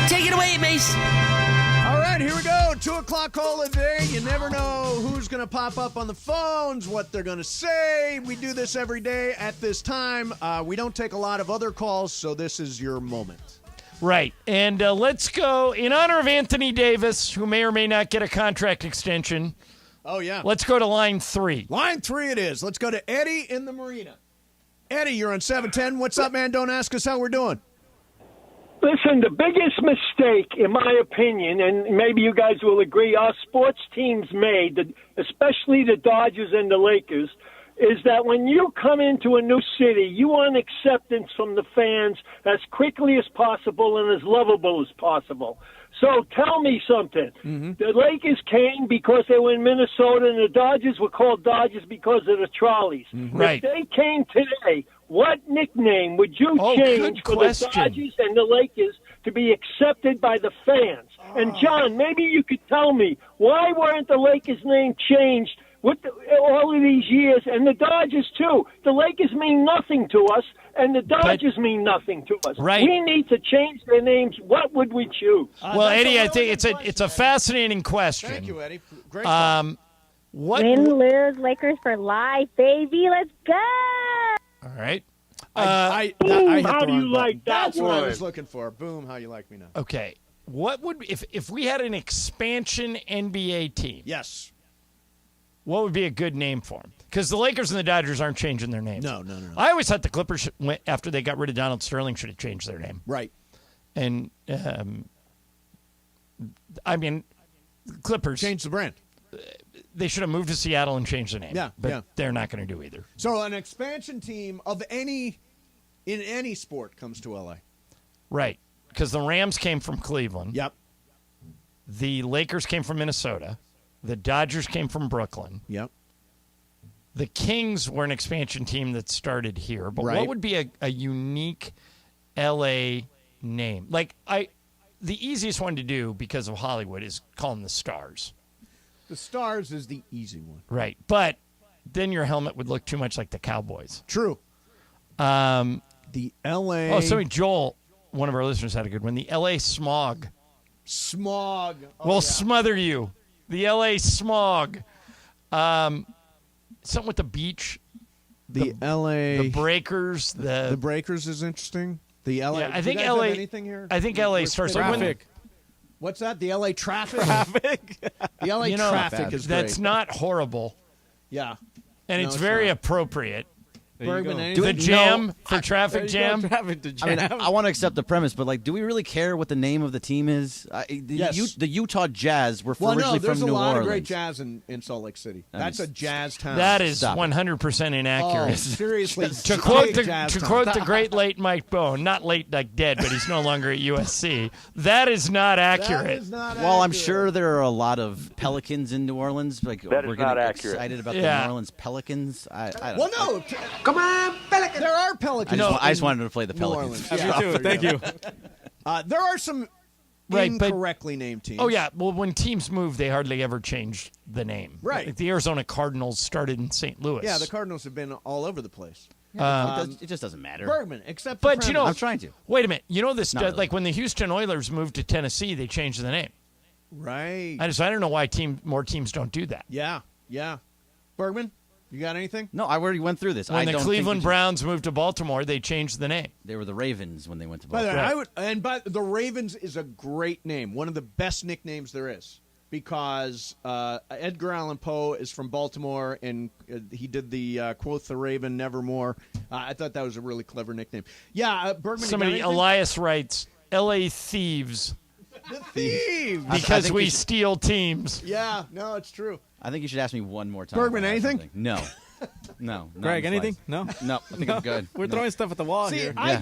Take it away, Mace. All right, here we go. 2 o'clock call of the day. You never know who's going to pop up on the phones, what they're going to say. We do this every day at this time. We don't take a lot of other calls, so this is your moment. Right. And let's go, in honor of Anthony Davis, who may or may not get a contract extension. Oh, yeah. Let's go to line 3. Line 3 it is. Let's go to Eddie in the marina. Eddie, you're on 710. What's up, man? Don't ask us how we're doing. Listen, the biggest mistake, in my opinion, and maybe you guys will agree, our sports teams made, especially the Dodgers and the Lakers, is that when you come into a new city, you want acceptance from the fans as quickly as possible and as lovable as possible. So tell me something. The Lakers came because they were in Minnesota, and the Dodgers were called Dodgers because of the trolleys. Right. If they came today, what nickname would you change for the Dodgers and the Lakers to be accepted by the fans? And, John, maybe you could tell me, why weren't the Lakers' name changed with all of these years, and the Dodgers too? The Lakers mean nothing to us, and the Dodgers mean nothing to us. Right. We need to change their names. What would we choose? Well, Eddie, I think it's a fascinating question. Thank you, Eddie. Great. Win, lose, Lakers for life, baby. Let's go. All right. I hit Boom, the how do wrong you button. like that That's what I word? was looking for. Boom, how you like me now. Okay. What would if we had an expansion NBA team? Yes. What would be a good name for them? Because the Lakers and the Dodgers aren't changing their names. No. I always thought the Clippers, after they got rid of Donald Sterling, should have changed their name. Right. And, I mean, Clippers. Change the brand. They should have moved to Seattle and changed the name. Yeah, But yeah. they're not going to do either. So an expansion team in any sport comes to LA. Right. Because the Rams came from Cleveland. Yep. The Lakers came from Minnesota. The Dodgers came from Brooklyn. Yep. The Kings were an expansion team that started here. But Right. what would be a unique LA name? Like, the easiest one to do because of Hollywood is call them the Stars. The Stars is the easy one. Right. But then your helmet would look too much like the Cowboys. True. The LA. Oh, sorry, Joel, one of our listeners had a good one. The LA Smog. Smog. Oh, We'll yeah. smother you. The LA Smog. Something with the beach. The LA. The Breakers. The Breakers is interesting. The LA. Yeah, I do think you guys LA. have anything here? I think LA starts like when, Traffic. What's that? The LA traffic. The LA You know, traffic is that's great. not horrible, Yeah. and No, it's it's very not. appropriate. Bergman, Do anything? The it- jam no, for traffic jam. Traffic to I mean, jam. I want to accept the premise, but do we really care what the name of the team is? Yes. The Utah Jazz were Well, no, originally there's from a New lot Orleans. of great jazz in Salt Lake City. That's a jazz town. That is Stop it. 100% Oh, inaccurate. seriously. To quote big jazz town. the great late Mike Bone, not late like dead, but he's no longer at USC. That is not accurate. That is not Well, I'm accurate. sure there are a lot of Pelicans in New Orleans. Like That is we're not getting accurate. excited about Yeah. the New Orleans Pelicans. I don't Well, know. no. Come on, Pelicans. There are Pelicans. I just wanted to play the New Pelicans. Orleans. Me too. Thank you. There are some Right, but- incorrectly named teams. Oh, yeah. Well, when teams move, they hardly ever change the name. Right. Like the Arizona Cardinals started in St. Louis. Yeah, the Cardinals have been all over the place. It just doesn't matter. Bergman, except But, the you know, I'm trying to. wait a minute. You know this, Not really. like when the Houston Oilers moved to Tennessee, they changed the name. right. I don't know why more teams don't do that. Yeah. Bergman, you got anything? No, I already went through this. When I the don't think Cleveland we should- Browns moved to Baltimore, they changed the name. They were the Ravens when they went to By the Baltimore. way, but the Ravens is a great name, one of the best nicknames there is, because Edgar Allan Poe is from Baltimore, and he did the quote the Raven nevermore. I thought that was a really clever nickname. Yeah, Bergman. Somebody, you got anything? Elias writes, L.A. Thieves, The Thieves. because think we we should- steal teams. Yeah, no, it's true. I think you should ask me one more time. Bergman, if I have anything? something. No. No. not Greg, in anything? slice. No? No, I think I'm good. We're No. throwing stuff at the wall See, here. I Yeah.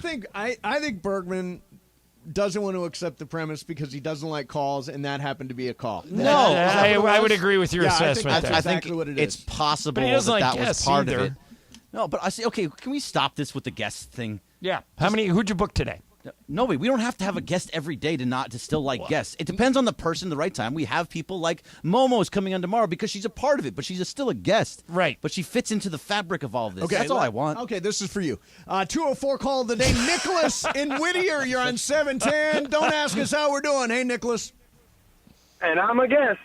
think Bergman doesn't want to accept the premise because he doesn't like calls, and that happened to be a call. No, I would agree with your Yeah, I think assessment that's there. I exactly think what it it's is. possible But he doesn't that like was guests part either. of it. No, but I say, okay, can we stop this with the guest thing? Yeah. Who'd you book today? No, we don't have to have a guest every day to still like guests. It depends on the person, the right time. We have people like Momo's coming on tomorrow because she's a part of it, but she's still a guest. Right. But she fits into the fabric of all of this. Okay, That's all I want. Okay, this is for you. 204 call of the day. Nicholas in Whittier, you're on 710. Don't ask us how we're doing. Hey, Nicholas. And I'm a guest.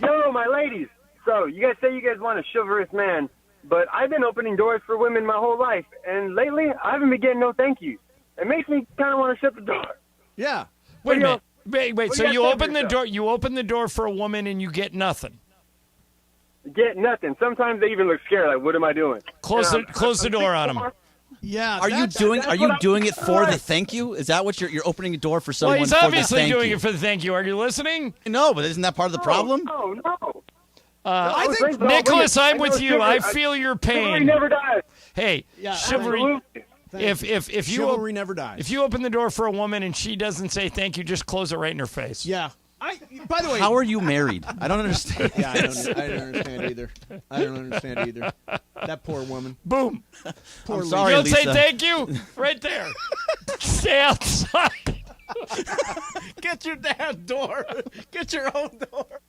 Yo, my ladies. So, you guys say you guys want a chivalrous man, but I've been opening doors for women my whole life, and lately I haven't been getting no thank yous. It makes me kind of want to shut the door. Yeah. Wait a minute. Wait. So do you you got open the yourself? door. You open the door for a woman and you get nothing. Get nothing. Sometimes they even look scared. Like, what am I doing? Close the door on them. Yeah. Are you doing it for the thank you? Is that what you're opening a door for Well, someone? he's for the obviously thank doing you? it for the thank you. Are you listening? No, but isn't that part of the problem? No. I think Nicholas, I'm I with know you. chivalry- I feel your Chivalry pain. never dies. Hey, chivalry. If you Chivalry never dies. If you open the door for a woman and she doesn't say thank you, just close it right in her face. Yeah. By the way, How are you married? I don't understand. Yeah, I don't understand either. I don't understand either. That poor woman. Boom. Poor I'm sorry, You don't say Lisa. thank you right there. Stay outside. Get your damn door. Get your own door.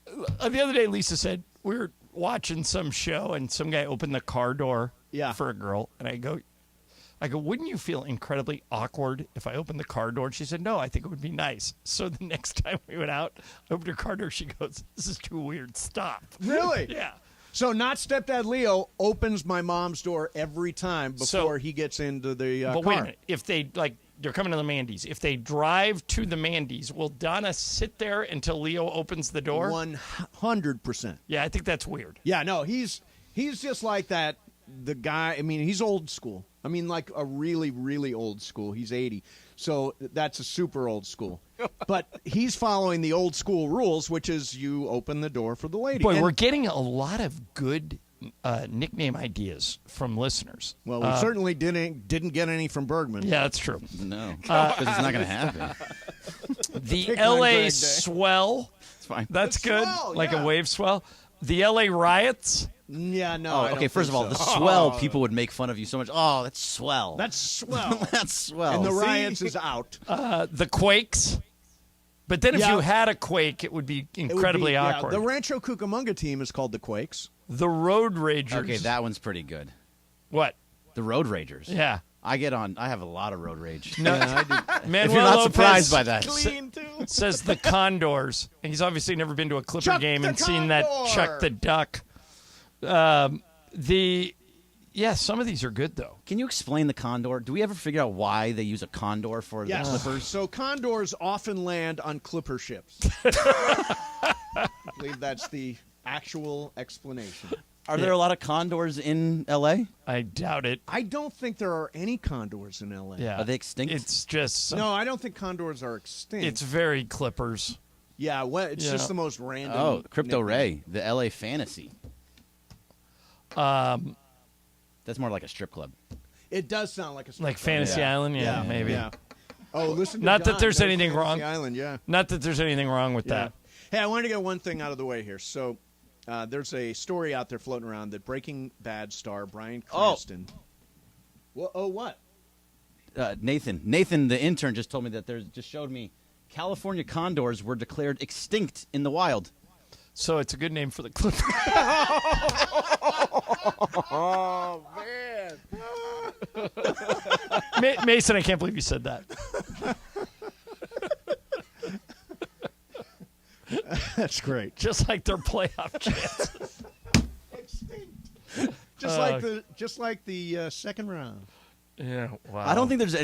The other day, Lisa said we were watching some show and some guy opened the car door for a girl, and I go, wouldn't you feel incredibly awkward if I opened the car door? And she said, no, I think it would be nice. So the next time we went out, I opened her car door. She goes, this is too weird. Stop. Really? Yeah. So not stepdad Leo opens my mom's door every time before he gets into the car. But wait a minute. If they, they're coming to the Mandy's. If they drive to the Mandy's, will Donna sit there until Leo opens the door? 100%. Yeah, I think that's weird. Yeah, no, he's just like that. The guy, I mean, he's old school. I mean, like a really, really old school. He's 80. So that's a super old school. But he's following the old school rules, which is you open the door for the lady. Boy, we're getting a lot of good nickname ideas from listeners. Well, we certainly didn't get any from Bergman. Yeah, that's true. No, because it's not going to happen. The Pick on L.A. Greg Day. swell. It's fine. That's good. swell, Like yeah. a wave swell. The L.A. riots. Yeah, no. I Oh, don't okay. First of think all, the so. swell people would make fun of you so much. Oh, that's swell. That's swell. That's swell. And the See? riots is out. The quakes. But then if Yeah. you had a quake, it would be It would incredibly be- yeah, awkward. the Rancho Cucamonga team is called the Quakes. The road ragers. Okay, that one's pretty good. What? The road ragers. Yeah. I have a lot of road rage. No, Manuel If you're not Lopez surprised by that. says the Condors. And he's obviously never been to a Clipper Chuck game the and seen that Condor! Chuck the Duck. Some of these are good though. Can you explain the condor? Do we ever figure out why they use a condor for Yes. the Clippers? So condors often land on clipper ships. I believe that's the actual explanation. Are there a lot of condors in L.A.? I doubt it. I don't think there are any condors in L.A. Yeah. Are they extinct? It's just No, I don't think condors are extinct. It's very Clippers. Yeah, well, it's Yeah. just the most random. Oh, Crypto nickname. Ray, the L.A. Fantasy. That's more like a strip club. It does sound like a strip Like club. Fantasy Yeah. Island, yeah, maybe. Yeah. Oh, listen to Not that Don, there's no anything Fantasy wrong. Island, yeah. Not that there's anything wrong with Yeah. that. Hey, I wanted to get one thing out of the way here. So, there's a story out there floating around that Breaking Bad star Bryan Cranston. What? Nathan, the intern, just told me that just showed me California condors were declared extinct in the wild. So it's a good name for the Clippers. Oh man! Mason, I can't believe you said that. That's great. Just like their playoff chances. Extinct. Just like the second round. Yeah, wow. I don't think there's any